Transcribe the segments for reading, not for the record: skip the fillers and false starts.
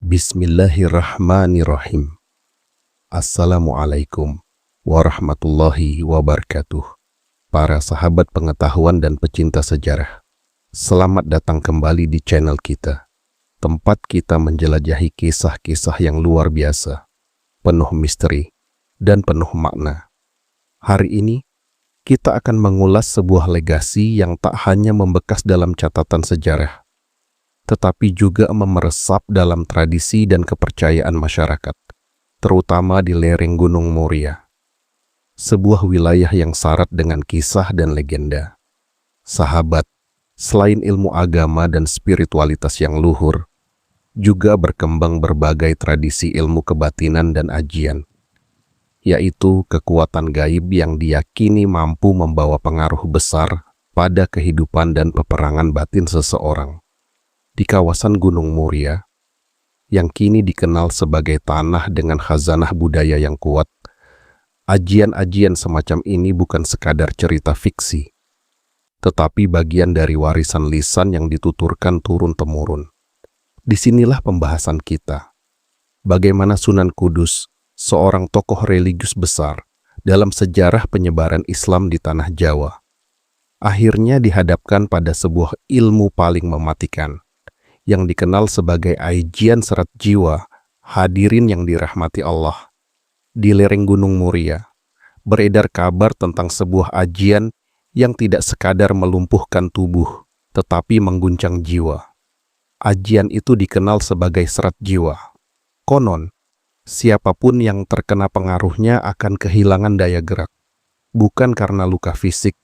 Bismillahirrahmanirrahim. Assalamualaikum warahmatullahi wabarakatuh. Para sahabat pengetahuan dan pecinta sejarah, selamat datang kembali di channel kita, tempat kita menjelajahi kisah-kisah yang luar biasa, penuh misteri dan penuh makna. Hari ini, kita akan mengulas sebuah legasi yang tak hanya membekas dalam catatan sejarah, tetapi juga memeresap dalam tradisi dan kepercayaan masyarakat, terutama di lereng Gunung Muria, sebuah wilayah yang syarat dengan kisah dan legenda. Sahabat, selain ilmu agama dan spiritualitas yang luhur, juga berkembang berbagai tradisi ilmu kebatinan dan ajian, yaitu kekuatan gaib yang diyakini mampu membawa pengaruh besar pada kehidupan dan peperangan batin seseorang. Di kawasan Gunung Muria, yang kini dikenal sebagai tanah dengan khazanah budaya yang kuat, ajian-ajian semacam ini bukan sekadar cerita fiksi, tetapi bagian dari warisan lisan yang dituturkan turun-temurun. Disinilah pembahasan kita. Bagaimana Sunan Kudus, seorang tokoh religius besar dalam sejarah penyebaran Islam di tanah Jawa, akhirnya dihadapkan pada sebuah ilmu paling mematikan, yang dikenal sebagai ajian serat jiwa. Hadirin yang dirahmati Allah, di lereng Gunung Muria beredar kabar tentang sebuah ajian yang tidak sekadar melumpuhkan tubuh, tetapi mengguncang jiwa. Ajian itu dikenal sebagai serat jiwa. Konon, siapapun yang terkena pengaruhnya akan kehilangan daya gerak, bukan karena luka fisik,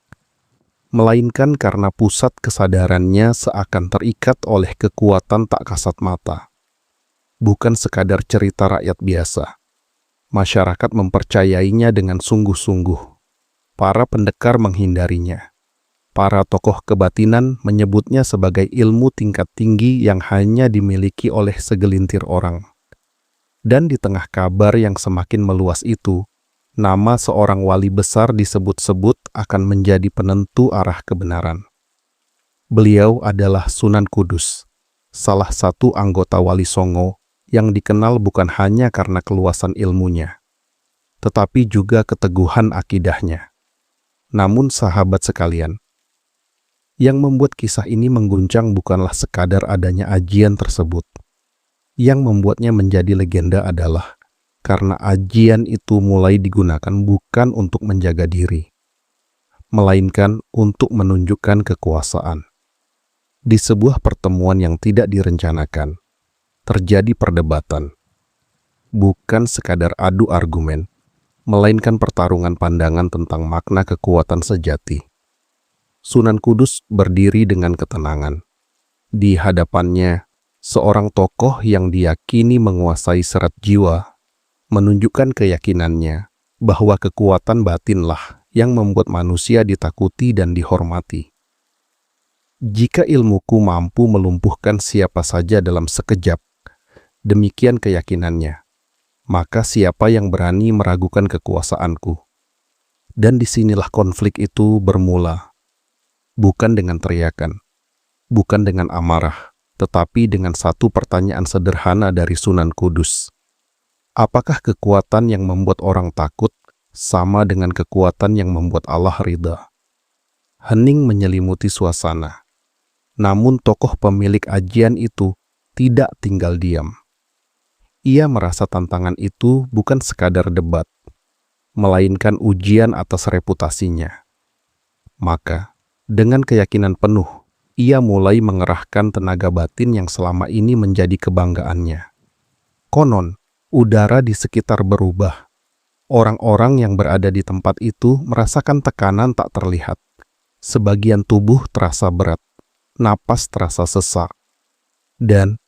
melainkan karena pusat kesadarannya seakan terikat oleh kekuatan tak kasat mata. Bukan sekadar cerita rakyat biasa. Masyarakat mempercayainya dengan sungguh-sungguh. Para pendekar menghindarinya. Para tokoh kebatinan menyebutnya sebagai ilmu tingkat tinggi yang hanya dimiliki oleh segelintir orang. Dan di tengah kabar yang semakin meluas itu, nama seorang wali besar disebut-sebut akan menjadi penentu arah kebenaran. Beliau adalah Sunan Kudus, salah satu anggota Wali Songo yang dikenal bukan hanya karena keluasan ilmunya, tetapi juga keteguhan akidahnya. Namun sahabat sekalian, yang membuat kisah ini mengguncang bukanlah sekadar adanya ajian tersebut. Yang membuatnya menjadi legenda adalah karena ajian itu mulai digunakan bukan untuk menjaga diri, melainkan untuk menunjukkan kekuasaan. Di sebuah pertemuan yang tidak direncanakan, terjadi perdebatan. Bukan sekadar adu argumen, melainkan pertarungan pandangan tentang makna kekuatan sejati. Sunan Kudus berdiri dengan ketenangan. Di hadapannya, seorang tokoh yang diyakini menguasai serat jiwa, menunjukkan keyakinannya bahwa kekuatan batinlah yang membuat manusia ditakuti dan dihormati. Jika ilmuku mampu melumpuhkan siapa saja dalam sekejap, demikian keyakinannya, maka siapa yang berani meragukan kekuasaanku? Dan disinilah konflik itu bermula, bukan dengan teriakan, bukan dengan amarah, tetapi dengan satu pertanyaan sederhana dari Sunan Kudus. Apakah kekuatan yang membuat orang takut sama dengan kekuatan yang membuat Allah ridha? Hening menyelimuti suasana. Namun tokoh pemilik ajian itu tidak tinggal diam. Ia merasa tantangan itu bukan sekadar debat, melainkan ujian atas reputasinya. Maka, dengan keyakinan penuh, ia mulai mengerahkan tenaga batin yang selama ini menjadi kebanggaannya. Konon, udara di sekitar berubah. Orang-orang yang berada di tempat itu merasakan tekanan tak terlihat. Sebagian tubuh terasa berat, napas terasa sesak. Dan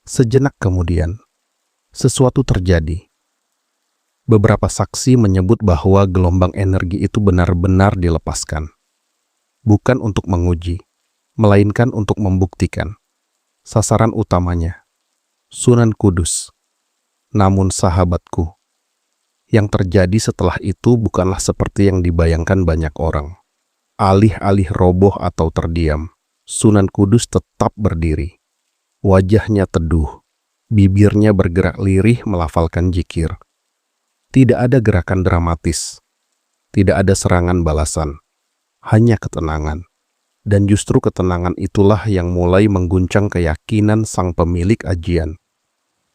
sejenak kemudian, sesuatu terjadi. Beberapa saksi menyebut bahwa gelombang energi itu benar-benar dilepaskan. Bukan untuk menguji, melainkan untuk membuktikan. Sasaran utamanya, Sunan Kudus. Namun sahabatku, yang terjadi setelah itu bukanlah seperti yang dibayangkan banyak orang. Alih-alih roboh atau terdiam, Sunan Kudus tetap berdiri. Wajahnya teduh, Bibirnya bergerak lirih melafalkan zikir. Tidak ada gerakan dramatis. Tidak ada serangan balasan. Hanya ketenangan. Dan justru ketenangan itulah yang mulai mengguncang keyakinan sang pemilik ajian.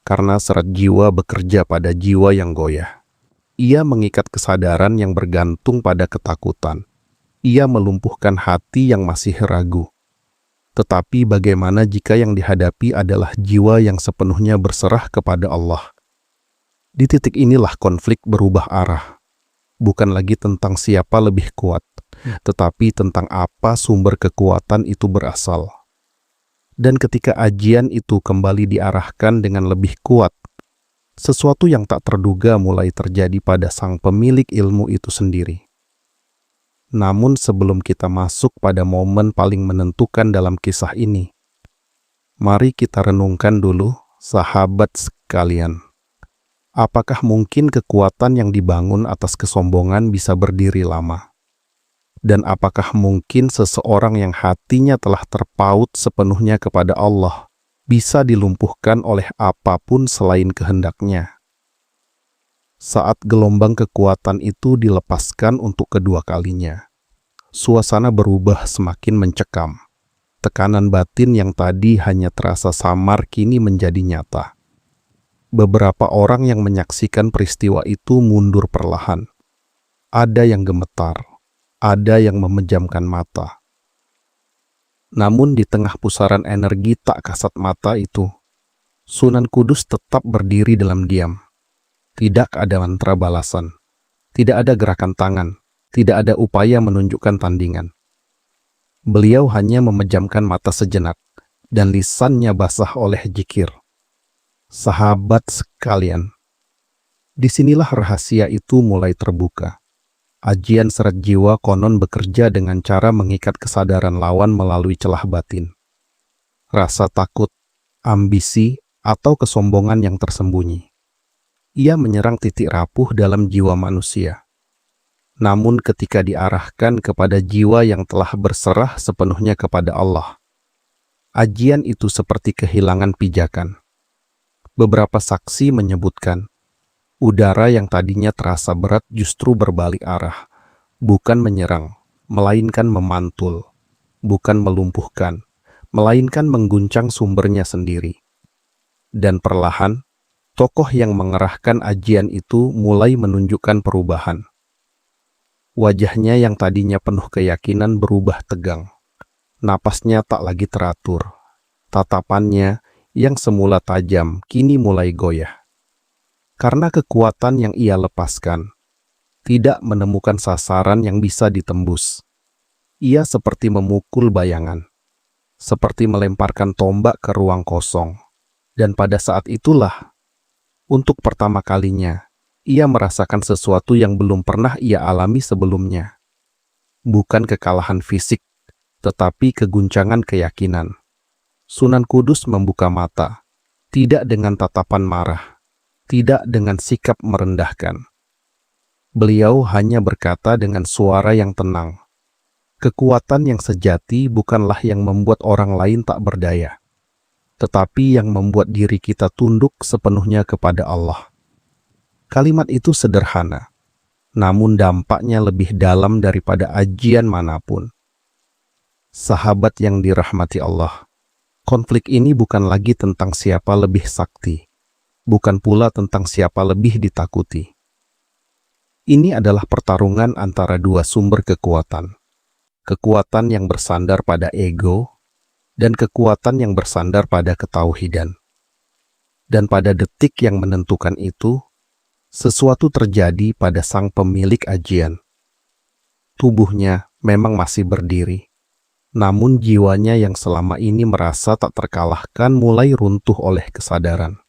Karena serat jiwa bekerja pada jiwa yang goyah. Ia mengikat kesadaran yang bergantung pada ketakutan. Ia melumpuhkan hati yang masih ragu. Tetapi bagaimana jika yang dihadapi adalah jiwa yang sepenuhnya berserah kepada Allah? Di titik inilah konflik berubah arah. Bukan lagi tentang siapa lebih kuat, tetapi tentang apa sumber kekuatan itu berasal. Dan ketika ajian itu kembali diarahkan dengan lebih kuat, sesuatu yang tak terduga mulai terjadi pada sang pemilik ilmu itu sendiri. Namun sebelum kita masuk pada momen paling menentukan dalam kisah ini, mari kita renungkan dulu, sahabat sekalian. Apakah mungkin kekuatan yang dibangun atas kesombongan bisa berdiri lama? Dan apakah mungkin seseorang yang hatinya telah terpaut sepenuhnya kepada Allah bisa dilumpuhkan oleh apapun selain kehendaknya? Saat gelombang kekuatan itu dilepaskan untuk kedua kalinya, suasana berubah semakin mencekam. Tekanan batin yang tadi hanya terasa samar kini menjadi nyata. Beberapa orang yang menyaksikan peristiwa itu mundur perlahan. Ada yang gemetar, ada yang memejamkan mata. Namun di tengah pusaran energi tak kasat mata itu, Sunan Kudus tetap berdiri dalam diam. Tidak ada mantra balasan, tidak ada gerakan tangan, tidak ada upaya menunjukkan tandingan. Beliau hanya memejamkan mata sejenak, dan lisannya basah oleh zikir. Sahabat sekalian, disinilah rahasia itu mulai terbuka. Ajian serat jiwa konon bekerja dengan cara mengikat kesadaran lawan melalui celah batin. Rasa takut, ambisi, atau kesombongan yang tersembunyi. Ia menyerang titik rapuh dalam jiwa manusia. Namun ketika diarahkan kepada jiwa yang telah berserah sepenuhnya kepada Allah, ajian itu seperti kehilangan pijakan. Beberapa saksi menyebutkan, udara yang tadinya terasa berat justru berbalik arah, bukan menyerang, melainkan memantul, bukan melumpuhkan, melainkan mengguncang sumbernya sendiri. Dan perlahan, tokoh yang mengerahkan ajian itu mulai menunjukkan perubahan. Wajahnya yang tadinya penuh keyakinan berubah tegang. Napasnya tak lagi teratur. Tatapannya yang semula tajam kini mulai goyah. Karena kekuatan yang ia lepaskan tidak menemukan sasaran yang bisa ditembus. Ia seperti memukul bayangan, seperti melemparkan tombak ke ruang kosong. Dan pada saat itulah, untuk pertama kalinya, ia merasakan sesuatu yang belum pernah ia alami sebelumnya. Bukan kekalahan fisik, tetapi keguncangan keyakinan. Sunan Kudus membuka mata, tidak dengan tatapan marah, tidak dengan sikap merendahkan. Beliau hanya berkata dengan suara yang tenang, kekuatan yang sejati bukanlah yang membuat orang lain tak berdaya, tetapi yang membuat diri kita tunduk sepenuhnya kepada Allah. Kalimat itu sederhana, namun dampaknya lebih dalam daripada ajian manapun. Sahabat yang dirahmati Allah, konflik ini bukan lagi tentang siapa lebih sakti, bukan pula tentang siapa lebih ditakuti. Ini adalah pertarungan antara dua sumber kekuatan. Kekuatan yang bersandar pada ego, dan kekuatan yang bersandar pada ketauhidan. Dan pada detik yang menentukan itu, sesuatu terjadi pada sang pemilik ajian. Tubuhnya memang masih berdiri, namun jiwanya yang selama ini merasa tak terkalahkan mulai runtuh oleh kesadaran.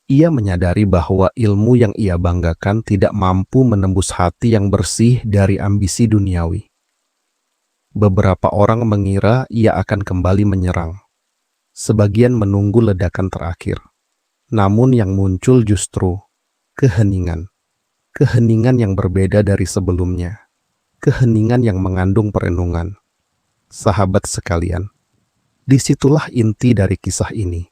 Ia menyadari bahwa ilmu yang ia banggakan tidak mampu menembus hati yang bersih dari ambisi duniawi. Beberapa orang mengira ia akan kembali menyerang. Sebagian menunggu ledakan terakhir. Namun yang muncul justru keheningan. Keheningan yang berbeda dari sebelumnya. Keheningan yang mengandung perenungan. Sahabat sekalian, disitulah inti dari kisah ini.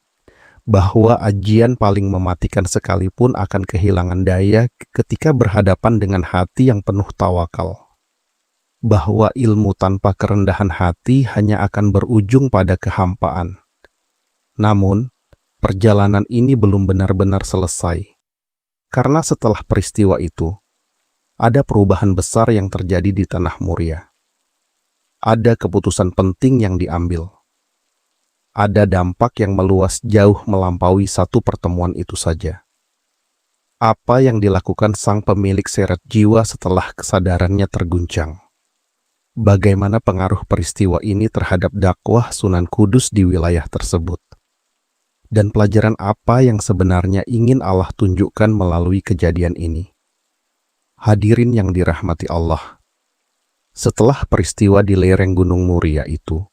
bahwa ajian paling mematikan sekalipun akan kehilangan daya ketika berhadapan dengan hati yang penuh tawakal. Bahwa ilmu tanpa kerendahan hati hanya akan berujung pada kehampaan. Namun, perjalanan ini belum benar-benar selesai. Karena setelah peristiwa itu, ada perubahan besar yang terjadi di Tanah Muria. Ada keputusan penting yang diambil. Ada dampak yang meluas jauh melampaui satu pertemuan itu saja. Apa yang dilakukan sang pemilik seret jiwa setelah kesadarannya terguncang? Bagaimana pengaruh peristiwa ini terhadap dakwah Sunan Kudus di wilayah tersebut? Dan pelajaran apa yang sebenarnya ingin Allah tunjukkan melalui kejadian ini? Hadirin yang dirahmati Allah, setelah peristiwa di lereng Gunung Muria itu,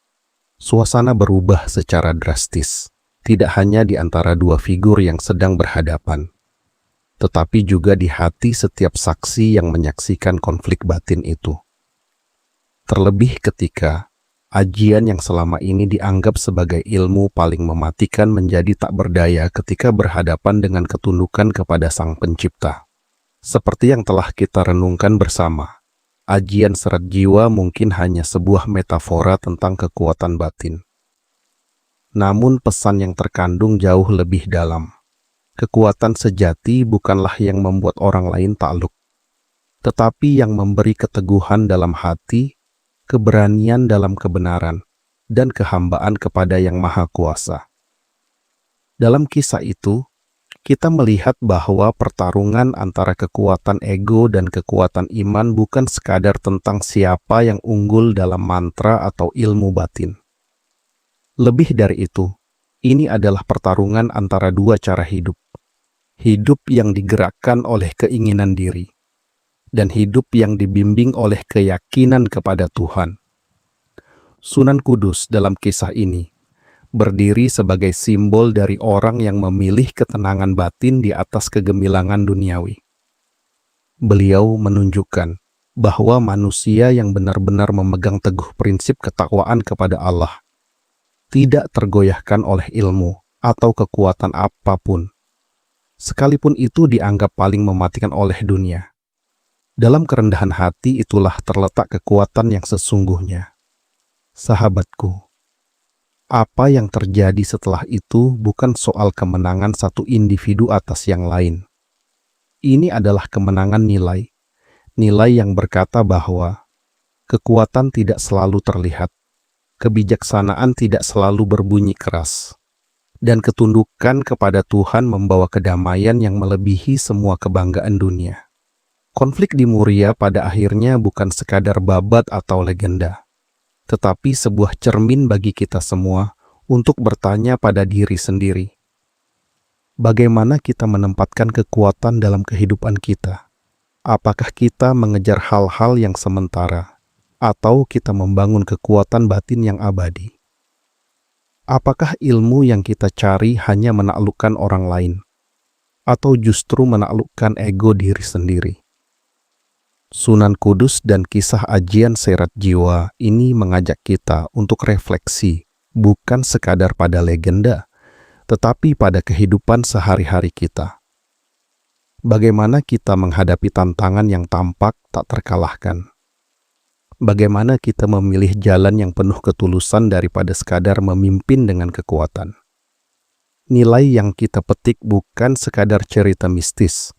suasana berubah secara drastis, tidak hanya di antara dua figur yang sedang berhadapan, tetapi juga di hati setiap saksi yang menyaksikan konflik batin itu. Terlebih ketika ajian yang selama ini dianggap sebagai ilmu paling mematikan menjadi tak berdaya ketika berhadapan dengan ketundukan kepada Sang Pencipta. Seperti yang telah kita renungkan bersama, ajian seret jiwa mungkin hanya sebuah metafora tentang kekuatan batin. Namun pesan yang terkandung jauh lebih dalam. Kekuatan sejati bukanlah yang membuat orang lain takluk, tetapi yang memberi keteguhan dalam hati, keberanian dalam kebenaran, dan kehambaan kepada Yang Maha Kuasa. Dalam kisah itu, kita melihat bahwa pertarungan antara kekuatan ego dan kekuatan iman bukan sekadar tentang siapa yang unggul dalam mantra atau ilmu batin. Lebih dari itu, ini adalah pertarungan antara dua cara hidup. Hidup yang digerakkan oleh keinginan diri, dan hidup yang dibimbing oleh keyakinan kepada Tuhan. Sunan Kudus dalam kisah ini berdiri sebagai simbol dari orang yang memilih ketenangan batin di atas kegemilangan duniawi. Beliau menunjukkan bahwa manusia yang benar-benar memegang teguh prinsip ketakwaan kepada Allah tidak tergoyahkan oleh ilmu atau kekuatan apapun, sekalipun itu dianggap paling mematikan oleh dunia. Dalam kerendahan hati itulah terletak kekuatan yang sesungguhnya. Sahabatku, apa yang terjadi setelah itu bukan soal kemenangan satu individu atas yang lain. Ini adalah kemenangan nilai yang berkata bahwa kekuatan tidak selalu terlihat, kebijaksanaan tidak selalu berbunyi keras, dan ketundukan kepada Tuhan membawa kedamaian yang melebihi semua kebanggaan dunia. Konflik di Muria pada akhirnya bukan sekadar babat atau legenda, tetapi sebuah cermin bagi kita semua untuk bertanya pada diri sendiri. Bagaimana kita menempatkan kekuatan dalam kehidupan kita? Apakah kita mengejar hal-hal yang sementara, atau kita membangun kekuatan batin yang abadi? Apakah ilmu yang kita cari hanya menaklukkan orang lain, atau justru menaklukkan ego diri sendiri? Sunan Kudus dan kisah ajian seret jiwa ini mengajak kita untuk refleksi, bukan sekadar pada legenda, tetapi pada kehidupan sehari-hari kita. Bagaimana kita menghadapi tantangan yang tampak tak terkalahkan? Bagaimana kita memilih jalan yang penuh ketulusan daripada sekadar memimpin dengan kekuatan? Nilai yang kita petik bukan sekadar cerita mistis,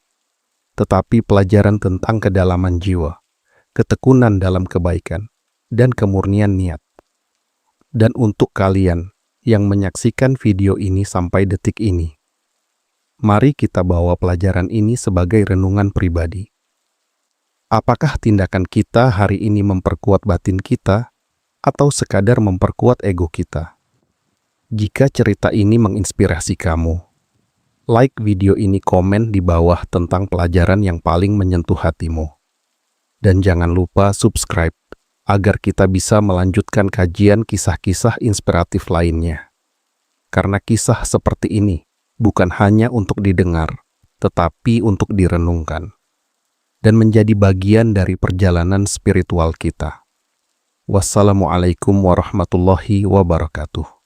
tetapi pelajaran tentang kedalaman jiwa, ketekunan dalam kebaikan, dan kemurnian niat. Dan untuk kalian yang menyaksikan video ini sampai detik ini, mari kita bawa pelajaran ini sebagai renungan pribadi. Apakah tindakan kita hari ini memperkuat batin kita, atau sekadar memperkuat ego kita? Jika cerita ini menginspirasi kamu, like video ini, komen di bawah tentang pelajaran yang paling menyentuh hatimu. Dan jangan lupa subscribe, agar kita bisa melanjutkan kajian kisah-kisah inspiratif lainnya. Karena kisah seperti ini bukan hanya untuk didengar, tetapi untuk direnungkan. Dan menjadi bagian dari perjalanan spiritual kita. Wassalamualaikum warahmatullahi wabarakatuh.